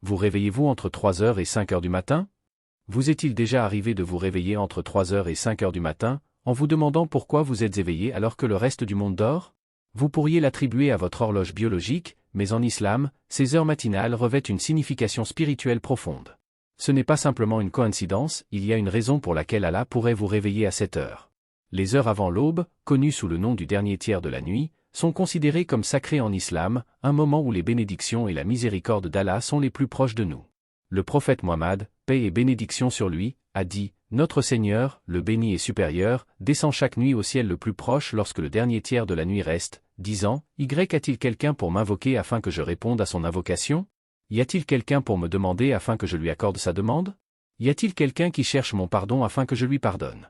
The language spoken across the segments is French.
Vous réveillez-vous entre 3 heures et 5 heures du matin? Vous est-il déjà arrivé de vous réveiller entre 3 heures et 5 heures du matin, en vous demandant pourquoi vous êtes éveillé alors que le reste du monde dort? Vous pourriez l'attribuer à votre horloge biologique, mais en islam, ces heures matinales revêtent une signification spirituelle profonde. Ce n'est pas simplement une coïncidence, il y a une raison pour laquelle Allah pourrait vous réveiller à cette heure. Les heures avant l'aube, connues sous le nom du dernier tiers de la nuit, sont considérées comme sacrées en islam, un moment où les bénédictions et la miséricorde d'Allah sont les plus proches de nous. Le prophète Mohammed, paix et bénédiction sur lui, a dit « Notre Seigneur, le béni et supérieur, descend chaque nuit au ciel le plus proche lorsque le dernier tiers de la nuit reste, disant « Y a-t-il quelqu'un pour m'invoquer afin que je réponde à son invocation? Y a-t-il quelqu'un pour me demander afin que je lui accorde sa demande? Y a-t-il quelqu'un qui cherche mon pardon afin que je lui pardonne ?»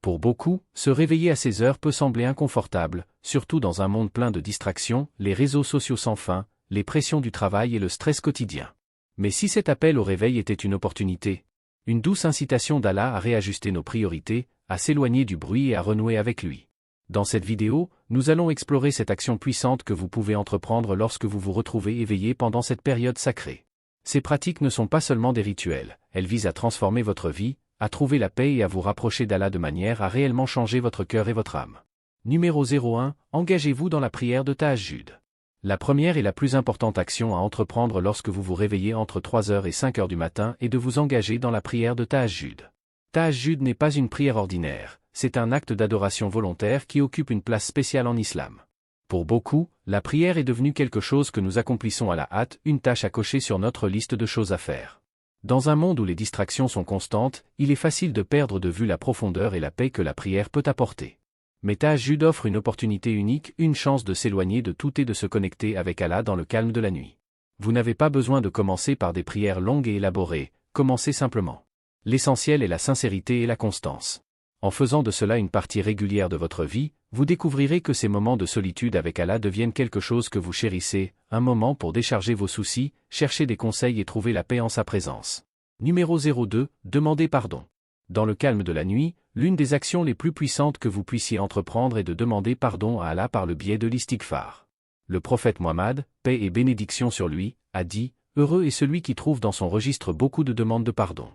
Pour beaucoup, se réveiller à ces heures peut sembler inconfortable, surtout dans un monde plein de distractions, les réseaux sociaux sans fin, les pressions du travail et le stress quotidien. Mais si cet appel au réveil était une opportunité, une douce incitation d'Allah à réajuster nos priorités, à s'éloigner du bruit et à renouer avec lui. Dans cette vidéo, nous allons explorer cette action puissante que vous pouvez entreprendre lorsque vous vous retrouvez éveillé pendant cette période sacrée. Ces pratiques ne sont pas seulement des rituels, elles visent à transformer votre vie, à trouver la paix et à vous rapprocher d'Allah de manière à réellement changer votre cœur et votre âme. Numéro 01, engagez-vous dans la prière de Tahajjud. La première et la plus importante action à entreprendre lorsque vous vous réveillez entre 3 heures et 5 heures du matin est de vous engager dans la prière de Tahajjud. Tahajjud n'est pas une prière ordinaire, c'est un acte d'adoration volontaire qui occupe une place spéciale en islam. Pour beaucoup, la prière est devenue quelque chose que nous accomplissons à la hâte, une tâche à cocher sur notre liste de choses à faire. Dans un monde où les distractions sont constantes, il est facile de perdre de vue la profondeur et la paix que la prière peut apporter. Mais Tahajjud offre une opportunité unique, une chance de s'éloigner de tout et de se connecter avec Allah dans le calme de la nuit. Vous n'avez pas besoin de commencer par des prières longues et élaborées, commencez simplement. L'essentiel est la sincérité et la constance. En faisant de cela une partie régulière de votre vie, vous découvrirez que ces moments de solitude avec Allah deviennent quelque chose que vous chérissez, un moment pour décharger vos soucis, chercher des conseils et trouver la paix en sa présence. Numéro 02, demandez pardon. Dans le calme de la nuit, l'une des actions les plus puissantes que vous puissiez entreprendre est de demander pardon à Allah par le biais de l'istighfar. Le prophète Mohammed, paix et bénédiction sur lui, a dit « Heureux est celui qui trouve dans son registre beaucoup de demandes de pardon ».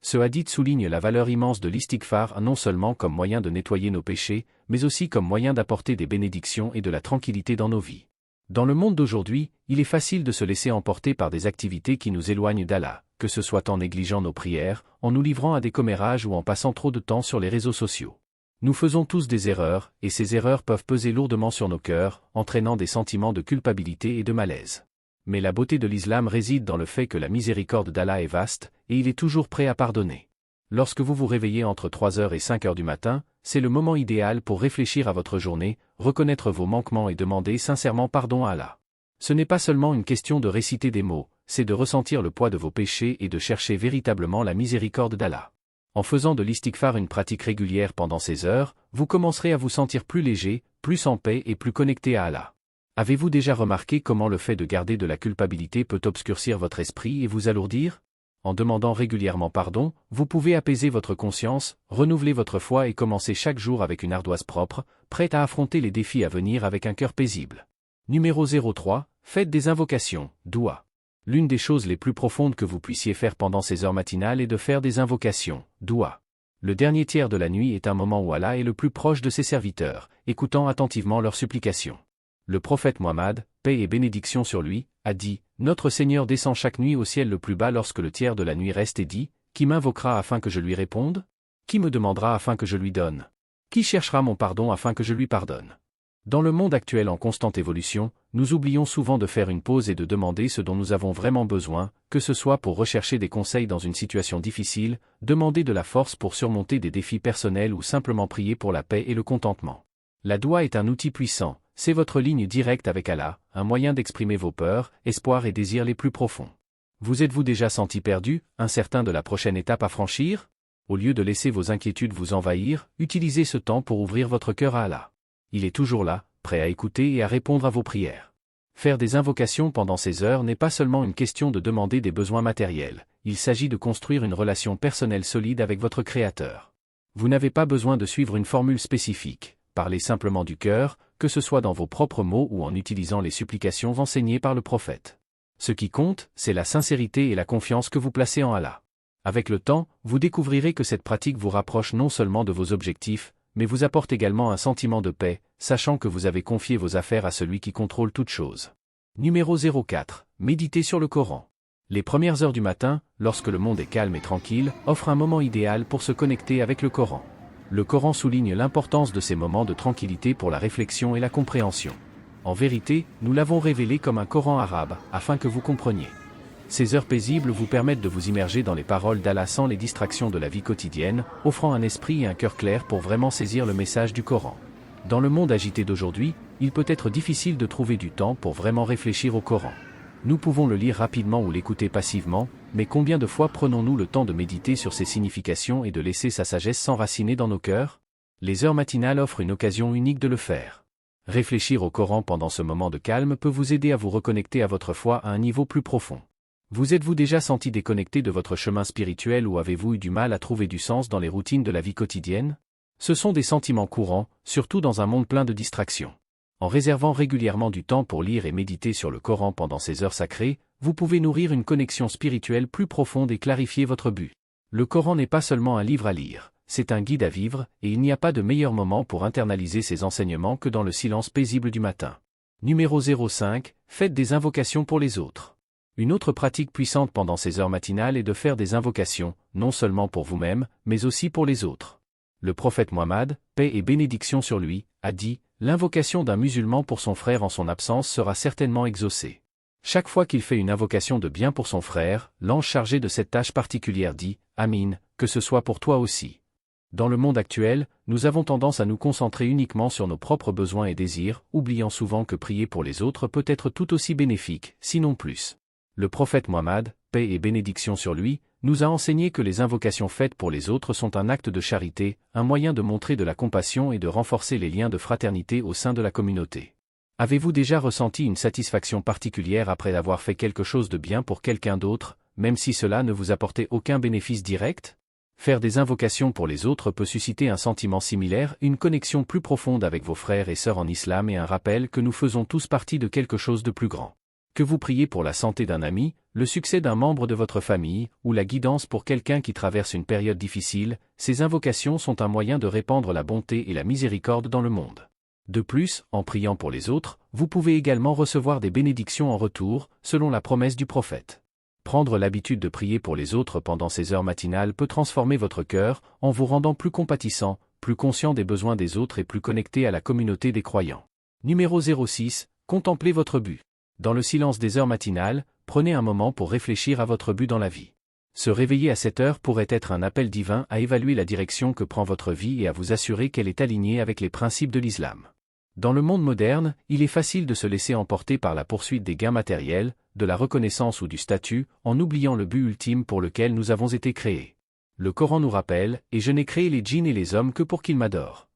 Ce hadith souligne la valeur immense de l'istighfar non seulement comme moyen de nettoyer nos péchés, mais aussi comme moyen d'apporter des bénédictions et de la tranquillité dans nos vies. Dans le monde d'aujourd'hui, il est facile de se laisser emporter par des activités qui nous éloignent d'Allah, que ce soit en négligeant nos prières, en nous livrant à des commérages ou en passant trop de temps sur les réseaux sociaux. Nous faisons tous des erreurs, et ces erreurs peuvent peser lourdement sur nos cœurs, entraînant des sentiments de culpabilité et de malaise. Mais la beauté de l'islam réside dans le fait que la miséricorde d'Allah est vaste, et il est toujours prêt à pardonner. Lorsque vous vous réveillez entre 3 heures et 5 heures du matin, c'est le moment idéal pour réfléchir à votre journée, reconnaître vos manquements et demander sincèrement pardon à Allah. Ce n'est pas seulement une question de réciter des mots, c'est de ressentir le poids de vos péchés et de chercher véritablement la miséricorde d'Allah. En faisant de l'istighfar une pratique régulière pendant ces heures, vous commencerez à vous sentir plus léger, plus en paix et plus connecté à Allah. Avez-vous déjà remarqué comment le fait de garder de la culpabilité peut obscurcir votre esprit et vous alourdir? En demandant régulièrement pardon, vous pouvez apaiser votre conscience, renouveler votre foi et commencer chaque jour avec une ardoise propre, prête à affronter les défis à venir avec un cœur paisible. Numéro 03, faites des invocations, doua. L'une des choses les plus profondes que vous puissiez faire pendant ces heures matinales est de faire des invocations, doua. Le dernier tiers de la nuit est un moment où Allah est le plus proche de ses serviteurs, écoutant attentivement leurs supplications. Le prophète Mohammed, paix et bénédiction sur lui, a dit « Notre Seigneur descend chaque nuit au ciel le plus bas lorsque le tiers de la nuit reste et dit « Qui m'invoquera afin que je lui réponde? Qui me demandera afin que je lui donne? Qui cherchera mon pardon afin que je lui pardonne ?» Dans le monde actuel en constante évolution, nous oublions souvent de faire une pause et de demander ce dont nous avons vraiment besoin, que ce soit pour rechercher des conseils dans une situation difficile, demander de la force pour surmonter des défis personnels ou simplement prier pour la paix et le contentement. La doua est un outil puissant. C'est votre ligne directe avec Allah, un moyen d'exprimer vos peurs, espoirs et désirs les plus profonds. Vous êtes-vous déjà senti perdu, incertain de la prochaine étape à franchir? Au lieu de laisser vos inquiétudes vous envahir, utilisez ce temps pour ouvrir votre cœur à Allah. Il est toujours là, prêt à écouter et à répondre à vos prières. Faire des invocations pendant ces heures n'est pas seulement une question de demander des besoins matériels, il s'agit de construire une relation personnelle solide avec votre Créateur. Vous n'avez pas besoin de suivre une formule spécifique, parlez simplement du cœur, que ce soit dans vos propres mots ou en utilisant les supplications enseignées par le prophète. Ce qui compte, c'est la sincérité et la confiance que vous placez en Allah. Avec le temps, vous découvrirez que cette pratique vous rapproche non seulement de vos objectifs, mais vous apporte également un sentiment de paix, sachant que vous avez confié vos affaires à celui qui contrôle toutes choses. Numéro 04. Méditez sur le Coran. Les premières heures du matin, lorsque le monde est calme et tranquille, offrent un moment idéal pour se connecter avec le Coran. Le Coran souligne l'importance de ces moments de tranquillité pour la réflexion et la compréhension. En vérité, nous l'avons révélé comme un Coran arabe, afin que vous compreniez. Ces heures paisibles vous permettent de vous immerger dans les paroles d'Allah sans les distractions de la vie quotidienne, offrant un esprit et un cœur clair pour vraiment saisir le message du Coran. Dans le monde agité d'aujourd'hui, il peut être difficile de trouver du temps pour vraiment réfléchir au Coran. Nous pouvons le lire rapidement ou l'écouter passivement, mais combien de fois prenons-nous le temps de méditer sur ses significations et de laisser sa sagesse s'enraciner dans nos cœurs? Les heures matinales offrent une occasion unique de le faire. Réfléchir au Coran pendant ce moment de calme peut vous aider à vous reconnecter à votre foi à un niveau plus profond. Vous êtes-vous déjà senti déconnecté de votre chemin spirituel ou avez-vous eu du mal à trouver du sens dans les routines de la vie quotidienne? Ce sont des sentiments courants, surtout dans un monde plein de distractions. En réservant régulièrement du temps pour lire et méditer sur le Coran pendant ces heures sacrées, vous pouvez nourrir une connexion spirituelle plus profonde et clarifier votre but. Le Coran n'est pas seulement un livre à lire, c'est un guide à vivre, et il n'y a pas de meilleur moment pour internaliser ces enseignements que dans le silence paisible du matin. Numéro 05. Faites des invocations pour les autres. Une autre pratique puissante pendant ces heures matinales est de faire des invocations, non seulement pour vous-même, mais aussi pour les autres. Le prophète Mohammed, paix et bénédiction sur lui, a dit « L'invocation d'un musulman pour son frère en son absence sera certainement exaucée. » Chaque fois qu'il fait une invocation de bien pour son frère, l'ange chargé de cette tâche particulière dit « Amin, que ce soit pour toi aussi. » Dans le monde actuel, nous avons tendance à nous concentrer uniquement sur nos propres besoins et désirs, oubliant souvent que prier pour les autres peut être tout aussi bénéfique, sinon plus. Le prophète Mohammed, paix et bénédiction sur lui, nous a enseigné que les invocations faites pour les autres sont un acte de charité, un moyen de montrer de la compassion et de renforcer les liens de fraternité au sein de la communauté. Avez-vous déjà ressenti une satisfaction particulière après avoir fait quelque chose de bien pour quelqu'un d'autre, même si cela ne vous apportait aucun bénéfice direct? Faire des invocations pour les autres peut susciter un sentiment similaire, une connexion plus profonde avec vos frères et sœurs en islam et un rappel que nous faisons tous partie de quelque chose de plus grand. Que vous priez pour la santé d'un ami, le succès d'un membre de votre famille, ou la guidance pour quelqu'un qui traverse une période difficile, ces invocations sont un moyen de répandre la bonté et la miséricorde dans le monde. De plus, en priant pour les autres, vous pouvez également recevoir des bénédictions en retour, selon la promesse du prophète. Prendre l'habitude de prier pour les autres pendant ces heures matinales peut transformer votre cœur, en vous rendant plus compatissant, plus conscient des besoins des autres et plus connecté à la communauté des croyants. Numéro 06. Contemplez votre but. Dans le silence des heures matinales, prenez un moment pour réfléchir à votre but dans la vie. Se réveiller à cette heure pourrait être un appel divin à évaluer la direction que prend votre vie et à vous assurer qu'elle est alignée avec les principes de l'islam. Dans le monde moderne, il est facile de se laisser emporter par la poursuite des gains matériels, de la reconnaissance ou du statut, en oubliant le but ultime pour lequel nous avons été créés. Le Coran nous rappelle « Et je n'ai créé les djinns et les hommes que pour qu'ils m'adorent ».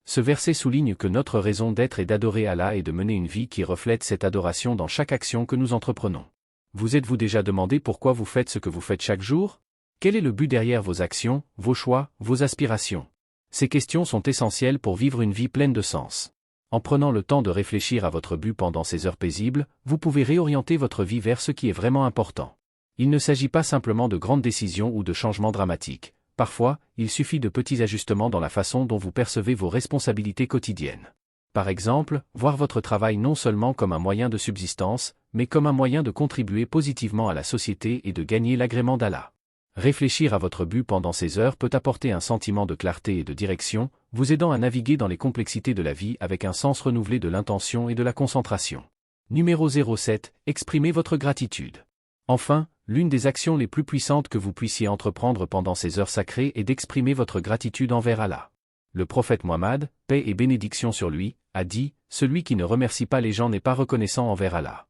Ce verset souligne que notre raison d'être est d'adorer Allah et de mener une vie qui reflète cette adoration dans chaque action que nous entreprenons. Vous êtes-vous déjà demandé pourquoi vous faites ce que vous faites chaque jour? Quel est le but derrière vos actions, vos choix, vos aspirations? Ces questions sont essentielles pour vivre une vie pleine de sens. En prenant le temps de réfléchir à votre but pendant ces heures paisibles, vous pouvez réorienter votre vie vers ce qui est vraiment important. Il ne s'agit pas simplement de grandes décisions ou de changements dramatiques. Parfois, il suffit de petits ajustements dans la façon dont vous percevez vos responsabilités quotidiennes. Par exemple, voir votre travail non seulement comme un moyen de subsistance, mais comme un moyen de contribuer positivement à la société et de gagner l'agrément d'Allah. Réfléchir à votre but pendant ces heures peut apporter un sentiment de clarté et de direction, vous aidant à naviguer dans les complexités de la vie avec un sens renouvelé de l'intention et de la concentration. Numéro 07. Exprimez votre gratitude. Enfin, l'une des actions les plus puissantes que vous puissiez entreprendre pendant ces heures sacrées est d'exprimer votre gratitude envers Allah. Le prophète Mohammed, paix et bénédiction sur lui, a dit « Celui qui ne remercie pas les gens n'est pas reconnaissant envers Allah ».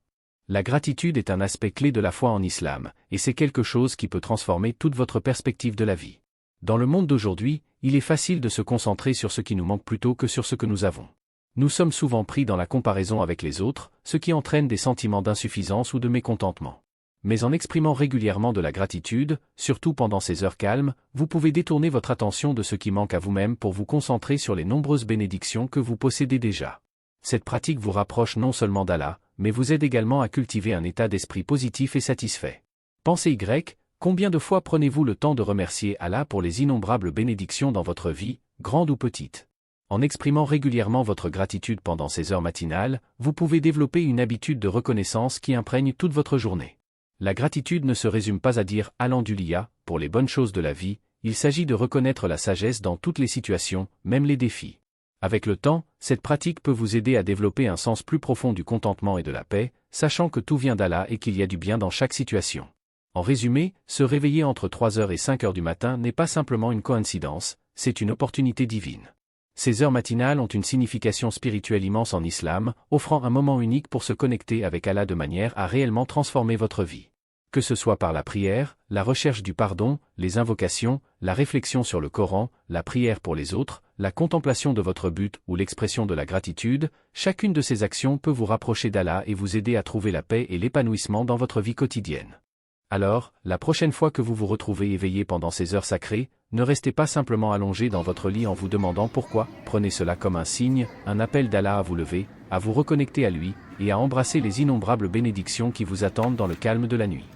La gratitude est un aspect clé de la foi en islam, et c'est quelque chose qui peut transformer toute votre perspective de la vie. Dans le monde d'aujourd'hui, il est facile de se concentrer sur ce qui nous manque plutôt que sur ce que nous avons. Nous sommes souvent pris dans la comparaison avec les autres, ce qui entraîne des sentiments d'insuffisance ou de mécontentement. Mais en exprimant régulièrement de la gratitude, surtout pendant ces heures calmes, vous pouvez détourner votre attention de ce qui manque à vous-même pour vous concentrer sur les nombreuses bénédictions que vous possédez déjà. Cette pratique vous rapproche non seulement d'Allah, mais vous aide également à cultiver un état d'esprit positif et satisfait. Pensez Y, combien de fois prenez-vous le temps de remercier Allah pour les innombrables bénédictions dans votre vie, grande ou petite? En exprimant régulièrement votre gratitude pendant ces heures matinales, vous pouvez développer une habitude de reconnaissance qui imprègne toute votre journée. La gratitude ne se résume pas à dire « Alhamdoulilah » pour les bonnes choses de la vie, il s'agit de reconnaître la sagesse dans toutes les situations, même les défis. Avec le temps, cette pratique peut vous aider à développer un sens plus profond du contentement et de la paix, sachant que tout vient d'Allah et qu'il y a du bien dans chaque situation. En résumé, se réveiller entre 3h et 5h du matin n'est pas simplement une coïncidence, c'est une opportunité divine. Ces heures matinales ont une signification spirituelle immense en islam, offrant un moment unique pour se connecter avec Allah de manière à réellement transformer votre vie. Que ce soit par la prière, la recherche du pardon, les invocations, la réflexion sur le Coran, la prière pour les autres, la contemplation de votre but ou l'expression de la gratitude, chacune de ces actions peut vous rapprocher d'Allah et vous aider à trouver la paix et l'épanouissement dans votre vie quotidienne. Alors, la prochaine fois que vous vous retrouvez éveillé pendant ces heures sacrées, ne restez pas simplement allongé dans votre lit en vous demandant pourquoi, prenez cela comme un signe, un appel d'Allah à vous lever, à vous reconnecter à lui, et à embrasser les innombrables bénédictions qui vous attendent dans le calme de la nuit.